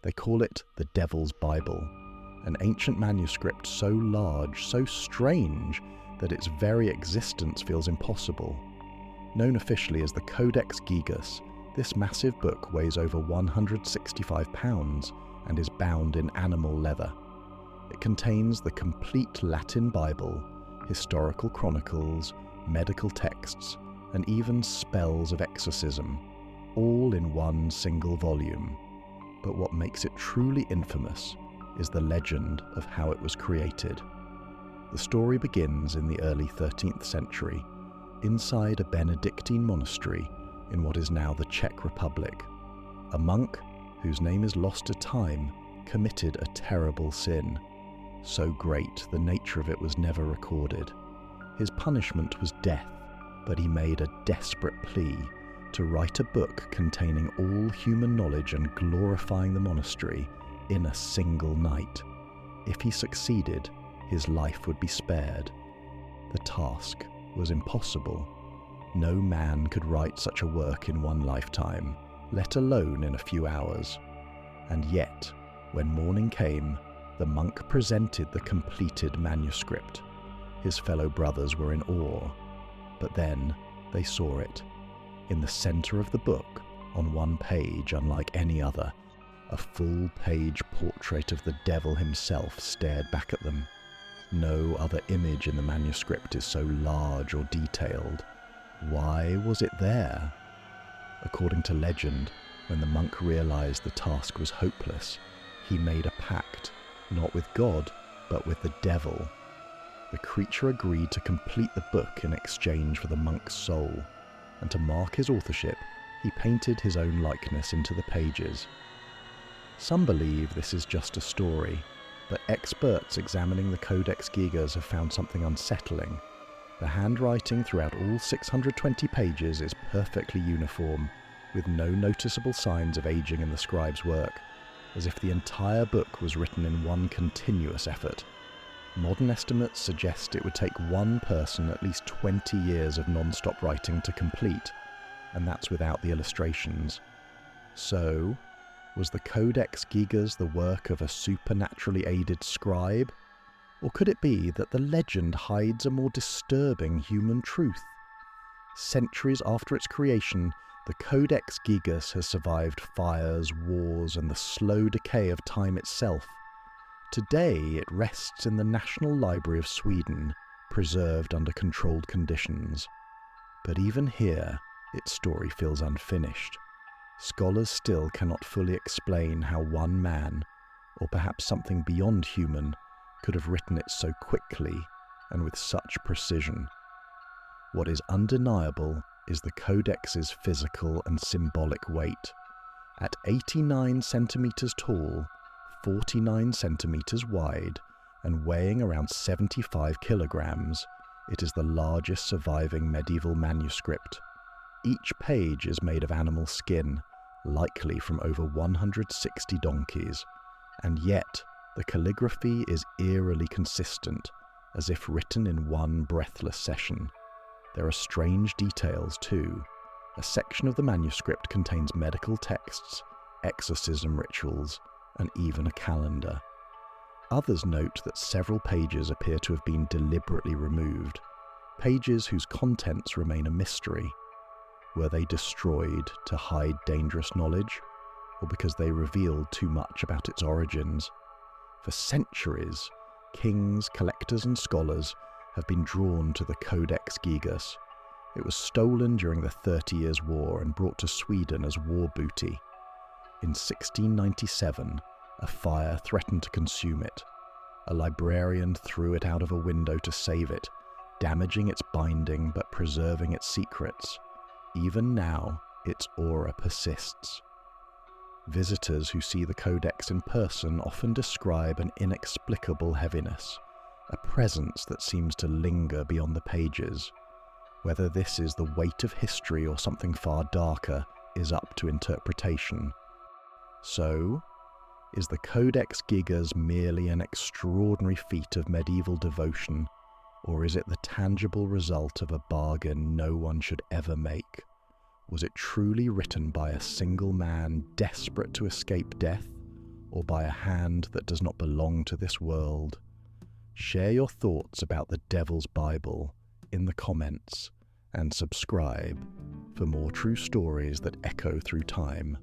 They call it the Devil's Bible, an ancient manuscript so large, so strange, that its very existence feels impossible. Known officially as the Codex Gigas, this massive book weighs over 165 pounds and is bound in animal leather. It contains the complete Latin Bible, historical chronicles, medical texts, and even spells of exorcism, all in one single volume. But what makes it truly infamous is the legend of how it was created. The story begins in the early 13th century, inside a Benedictine monastery in what is now the Czech Republic. A monk, whose name is lost to time, committed a terrible sin. So great, the nature of it was never recorded. His punishment was death, but he made a desperate plea to write a book containing all human knowledge and glorifying the monastery in a single night. If he succeeded, his life would be spared. The task was impossible. No man could write such a work in one lifetime, let alone in a few hours. And yet, when morning came, the monk presented the completed manuscript. His fellow brothers were in awe, but then they saw it. In the center of the book, on one page unlike any other, a full-page portrait of the devil himself stared back at them. No other image in the manuscript is so large or detailed. Why was it there? According to legend, when the monk realized the task was hopeless, he made a pact, not with God, but with the devil. The creature agreed to complete the book in exchange for the monk's soul, and to mark his authorship, he painted his own likeness into the pages. Some believe this is just a story, but experts examining the Codex Gigas have found something unsettling. The handwriting throughout all 620 pages is perfectly uniform, with no noticeable signs of aging in the scribe's work, as if the entire book was written in one continuous effort. Modern estimates suggest it would take one person at least 20 years of non-stop writing to complete, and that's without the illustrations. So, was the Codex Gigas the work of a supernaturally aided scribe? Or could it be that the legend hides a more disturbing human truth? Centuries after its creation, the Codex Gigas has survived fires, wars, and the slow decay of time itself. Today it rests in the National Library of Sweden, preserved under controlled conditions. But even here, its story feels unfinished. Scholars still cannot fully explain how one man, or perhaps something beyond human, could have written it so quickly and with such precision. What is undeniable is the Codex's physical and symbolic weight. At 89 centimeters tall, 49 centimeters wide, and weighing around 75 kilograms, it is the largest surviving medieval manuscript. Each page is made of animal skin, likely from over 160 donkeys, and yet the calligraphy is eerily consistent, as if written in one breathless session. There are strange details too. A section of the manuscript contains medical texts, exorcism rituals, and even a calendar. Others note that several pages appear to have been deliberately removed, pages whose contents remain a mystery. Were they destroyed to hide dangerous knowledge, or because they revealed too much about its origins? For centuries, kings, collectors, and scholars have been drawn to the Codex Gigas. It was stolen during the 30 Years' War and brought to Sweden as war booty. In 1697, a fire threatened to consume it. A librarian threw it out of a window to save it, damaging its binding but preserving its secrets. Even now, its aura persists. Visitors who see the Codex in person often describe an inexplicable heaviness, a presence that seems to linger beyond the pages. Whether this is the weight of history or something far darker is up to interpretation. So, is the Codex Gigas merely an extraordinary feat of medieval devotion, or is it the tangible result of a bargain no one should ever make? Was it truly written by a single man desperate to escape death, or by a hand that does not belong to this world. Share your thoughts about the Devil's Bible in the comments and subscribe for more true stories that echo through time.